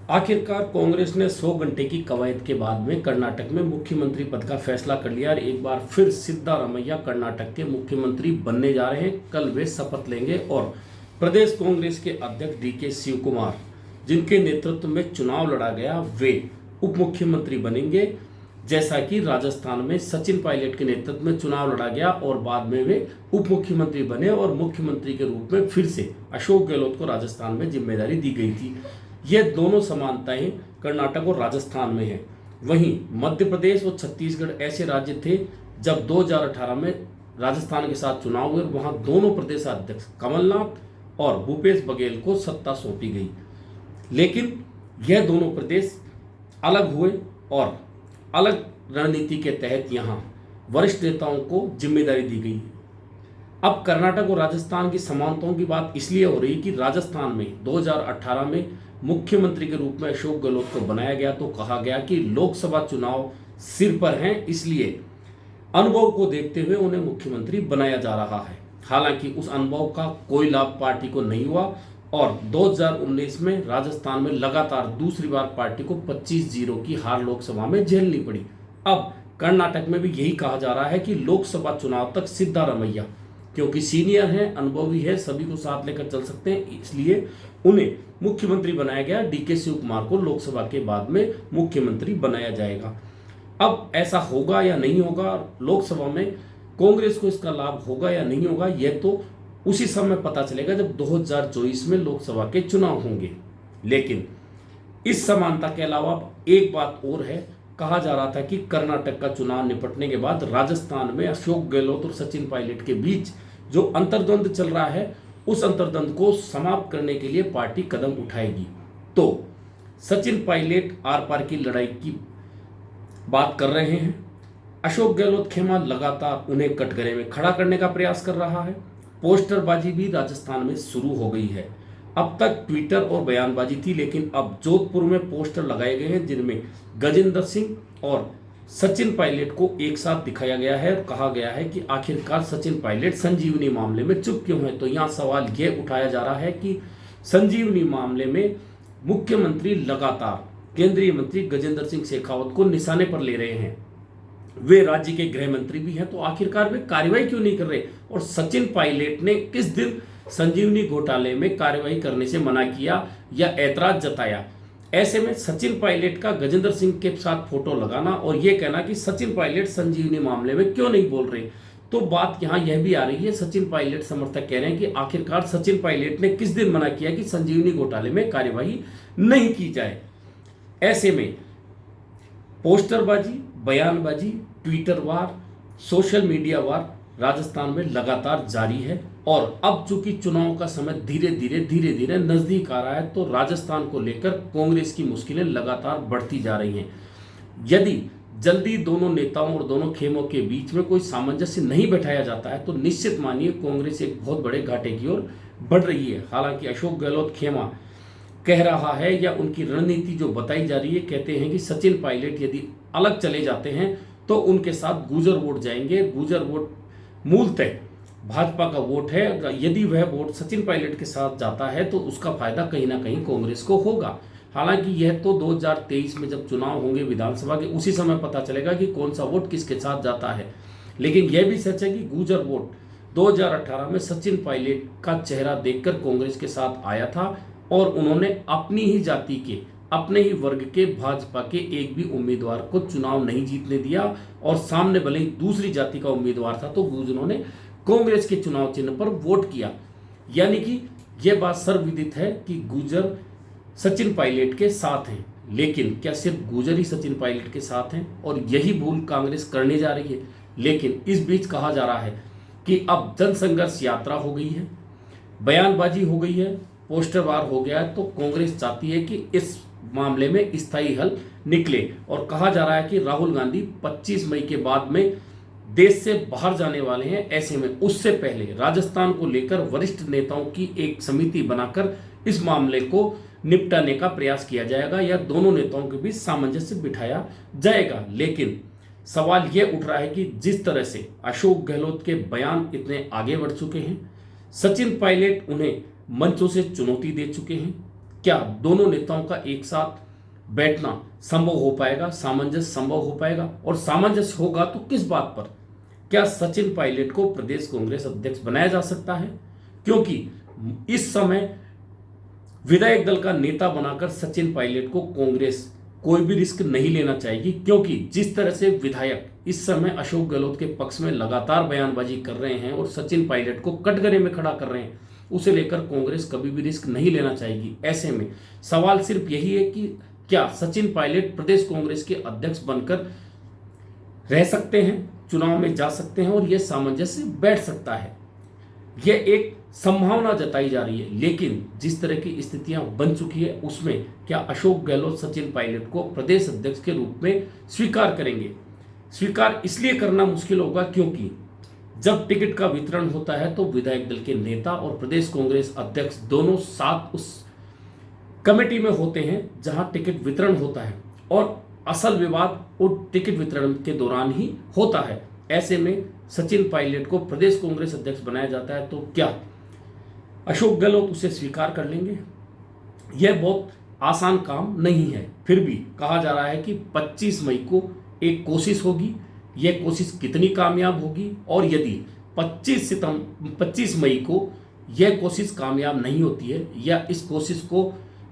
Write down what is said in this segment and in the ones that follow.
आखिरकार कांग्रेस ने 100 घंटे की कवायद के बाद में कर्नाटक में मुख्यमंत्री पद का फैसला कर लिया और एक बार फिर सिद्धारमैया कर्नाटक के मुख्यमंत्री बनने जा रहे हैं। कल वे शपथ लेंगे और प्रदेश कांग्रेस के अध्यक्ष डीके शिव कुमार, जिनके नेतृत्व में चुनाव लड़ा गया, वे उप मुख्यमंत्री बनेंगे। जैसा कि राजस्थान में सचिन पायलट के नेतृत्व में चुनाव लड़ा गया और बाद में वे उप मुख्यमंत्री बने और मुख्यमंत्री के रूप में फिर से अशोक गहलोत को राजस्थान में जिम्मेदारी दी गई थी। यह दोनों समानताएं कर्नाटक और राजस्थान में हैं। वहीं मध्य प्रदेश और छत्तीसगढ़ ऐसे राज्य थे जब 2018 में राजस्थान के साथ चुनाव हुए, वहां दोनों प्रदेशाध्यक्ष कमलनाथ और भूपेश बघेल को सत्ता सौंपी गई। लेकिन यह दोनों प्रदेश अलग हुए और अलग रणनीति के तहत यहां वरिष्ठ नेताओं को जिम्मेदारी दी गई। अब कर्नाटक और राजस्थान की समानताओं की बात इसलिए हो रही कि राजस्थान में 2018 में मुख्यमंत्री के रूप में अशोक गहलोत को बनाया गया तो कहा गया कि लोकसभा चुनाव सिर पर हैं, इसलिए अनुभव को देखते हुए उन्हें मुख्यमंत्री बनाया जा रहा है। हालांकि उस अनुभव का कोई लाभ पार्टी को नहीं हुआ और 2019 में राजस्थान में लगातार दूसरी बार पार्टी को 25-0 की हार लोकसभा में झेलनी पड़ी। अब कर्नाटक में भी यही कहा जा रहा है कि लोकसभा चुनाव तक सिद्धारमैया, क्योंकि सीनियर हैं, अनुभवी है, सभी को साथ लेकर चल सकते हैं, इसलिए उन्हें मुख्यमंत्री बनाया गया। डीके शिव कुमार को लोकसभा के बाद में मुख्यमंत्री बनाया जाएगा। अब ऐसा होगा या नहीं होगा, लोकसभा में कांग्रेस को इसका लाभ होगा या नहीं होगा, यह तो उसी समय पता चलेगा जब 2024 में लोकसभा के चुनाव होंगे। लेकिन इस समानता के अलावा एक बात और है। कहा जा रहा था कि कर्नाटक का चुनाव निपटने के बाद राजस्थान में अशोक गहलोत और सचिन पायलट के बीच जो अंतर्द्वंद चल रहा है, उस अंतर्द्वंद को समाप्त करने के लिए पार्टी कदम उठाएगी। तो सचिन पायलट आर पार की लड़ाई की बात कर रहे हैं। अशोक गहलोत खेमा लगातार उन्हें कटघरे में खड़ा करने का प्रयास कर रहा है। पोस्टरबाजी भी राजस्थान में शुरू हो गई है। अब तक ट्विटर और बयानबाजी थी, लेकिन अब जोधपुर में पोस्टर लगाए गए हैं जिनमें गजेंद्र सिंह और सचिन पायलट को एक साथ दिखाया गया है। कहा गया है कि आखिरकार सचिन पायलट संजीवनी मामले में चुप क्यों है। तो यहाँ सवाल यह उठाया जा रहा है कि संजीवनी मामले में मुख्यमंत्री लगातार केंद्रीय मंत्री गजेंद्र सिंह शेखावत को निशाने पर ले रहे हैं। वे राज्य के गृह मंत्री भी हैं, तो आखिरकार वे कार्रवाई क्यों नहीं कर रहे। और सचिन पायलट ने किस दिन संजीवनी घोटाले में कार्रवाई करने से मना किया या ऐतराज जताया। ऐसे में सचिन पायलट का गजेंद्र सिंह के साथ फोटो लगाना और यह कहना कि सचिन पायलट संजीवनी मामले में क्यों नहीं बोल रहे, तो बात यहां यह भी आ रही है। सचिन पायलट समर्थक कह रहे हैं कि आखिरकार सचिन पायलट ने किस दिन मना किया कि संजीवनी घोटाले में कार्यवाही नहीं की जाए। ऐसे में पोस्टरबाजी, बयानबाजी, ट्विटर वार, सोशल मीडिया वार राजस्थान में लगातार जारी है। और अब चूंकि चुनाव का समय धीरे धीरे नजदीक आ रहा है, तो राजस्थान को लेकर कांग्रेस की मुश्किलें लगातार बढ़ती जा रही हैं। यदि जल्दी दोनों नेताओं और दोनों खेमों के बीच में कोई सामंजस्य नहीं बैठाया जाता है, तो निश्चित मानिए कांग्रेस एक बहुत बड़े घाटे की ओर बढ़ रही है। हालांकि अशोक गहलोत खेमा कह रहा है या उनकी रणनीति जो बताई जा रही है, कहते हैं कि सचिन पायलट यदि अलग चले जाते हैं तो उनके साथ गुर्जर वोट जाएंगे। गुर्जर वोट मूलतः भाजपा का वोट है। यदि वह वोट सचिन पायलट के साथ जाता है तो उसका फायदा कहीं ना कहीं कांग्रेस को होगा। हालांकि यह तो 2023 में जब चुनाव होंगे विधानसभा के, उसी समय पता चलेगा कि कौन सा वोट किसके साथ जाता है। लेकिन यह भी सच है कि गुर्जर वोट 2018 में सचिन पायलट का चेहरा देखकर कांग्रेस के साथ आया था और उन्होंने अपनी ही जाति के, अपने ही वर्ग के भाजपा के एक भी उम्मीदवार को चुनाव नहीं जीतने दिया। और सामने भले ही दूसरी जाति का उम्मीदवार था तो गुर्जरों ने कांग्रेस के चुनाव चिन्ह पर वोट किया। यानी कि यह बात सर्वविदित है कि गुर्जर सचिन पायलट के साथ हैं। लेकिन क्या सिर्फ गुर्जर ही सचिन पायलट के साथ हैं, और यही भूल कांग्रेस करने जा रही है। लेकिन इस बीच कहा जा रहा है कि अब जनसंघर्ष यात्रा हो गई है, बयानबाजी हो गई है, पोस्टरवार हो गया है, तो कांग्रेस चाहती है कि इस मामले में स्थायी हल निकले। और कहा जा रहा है कि राहुल गांधी 25 मई के बाद में देश से बाहर जाने वाले हैं। ऐसे में उससे पहले राजस्थान को लेकर वरिष्ठ नेताओं की एक समिति बनाकर इस मामले को निपटाने का प्रयास किया जाएगा या दोनों नेताओं के बीच सामंजस्य बिठाया जाएगा। लेकिन सवाल यह उठ रहा है कि जिस तरह से अशोक गहलोत के बयान इतने आगे बढ़ चुके हैं, सचिन पायलट उन्हें मंचों से चुनौती दे चुके हैं, क्या दोनों नेताओं का एक साथ बैठना संभव हो पाएगा, सामंजस्य संभव हो पाएगा? और सामंजस्य होगा तो किस बात पर? क्या सचिन पायलट को प्रदेश कांग्रेस अध्यक्ष बनाया जा सकता है? क्योंकि इस समय विधायक दल का नेता बनाकर सचिन पायलट को कांग्रेस कोई भी रिस्क नहीं लेना चाहेगी, क्योंकि जिस तरह से विधायक इस समय अशोक गहलोत के पक्ष में लगातार बयानबाजी कर रहे हैं और सचिन पायलट को कटघरे में खड़ा कर रहे हैं, उसे लेकर कांग्रेस कभी भी रिस्क नहीं लेना चाहेगी। ऐसे में सवाल सिर्फ यही है कि क्या सचिन पायलट प्रदेश कांग्रेस के अध्यक्ष बनकर रह सकते हैं, चुनाव में जा सकते हैं और यह सामंजस्य बैठ सकता है? यह एक संभावना जताई जा रही है, लेकिन जिस तरह की स्थितियां बन चुकी है उसमें क्या अशोक गहलोत सचिन पायलट को प्रदेश अध्यक्ष के रूप में स्वीकार करेंगे? स्वीकार इसलिए करना मुश्किल होगा क्योंकि जब टिकट का वितरण होता है तो विधायक दल के नेता और प्रदेश कांग्रेस अध्यक्ष दोनों साथ उस कमेटी में होते हैं जहां टिकट वितरण होता है, और असल विवाद उस टिकट वितरण के दौरान ही होता है। ऐसे में सचिन पायलट को प्रदेश कांग्रेस अध्यक्ष बनाया जाता है तो क्या अशोक गहलोत उसे स्वीकार कर लेंगे? यह बहुत आसान काम नहीं है। फिर भी कहा जा रहा है कि 25 मई को एक कोशिश होगी। यह कोशिश कितनी कामयाब होगी, और यदि 25 मई को यह कोशिश कामयाब नहीं होती है या इस कोशिश को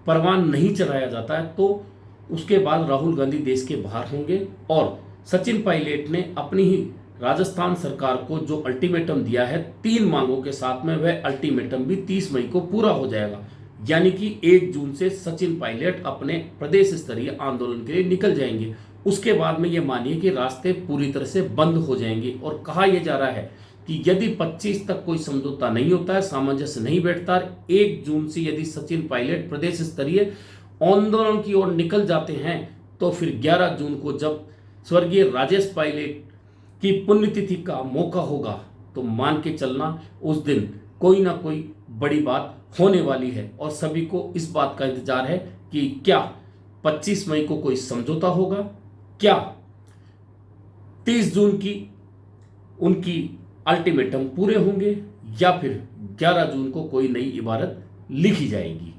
परवान नहीं चढ़ाया जाता है तो उसके बाद राहुल गांधी देश के बाहर होंगे, और सचिन पायलट ने अपनी ही राजस्थान सरकार को जो अल्टीमेटम दिया है 3 मांगों के साथ में, वह अल्टीमेटम भी 30 मई को पूरा हो जाएगा। यानी कि 1 जून से सचिन पायलट अपने प्रदेश स्तरीय आंदोलन के लिए निकल जाएंगे। उसके बाद में यह मानिए कि रास्ते पूरी तरह से बंद हो जाएंगे, और कहा यह जा रहा है कि यदि 25 तक कोई समझौता नहीं होता है, सामंजस्य नहीं बैठता, 1 जून से यदि सचिन पायलट प्रदेश स्तरीय आंदोलन की ओर निकल जाते हैं तो फिर 11 जून को जब स्वर्गीय राजेश पायलट की पुण्यतिथि का मौका होगा तो मान के चलना उस दिन कोई ना कोई बड़ी बात होने वाली है, और सभी को इस बात का इंतजार है कि क्या 25 मई को कोई समझौता होगा, क्या 30 जून की उनकी अल्टीमेटम पूरे होंगे, या फिर 11 जून को कोई नई इबारत लिखी जाएगी।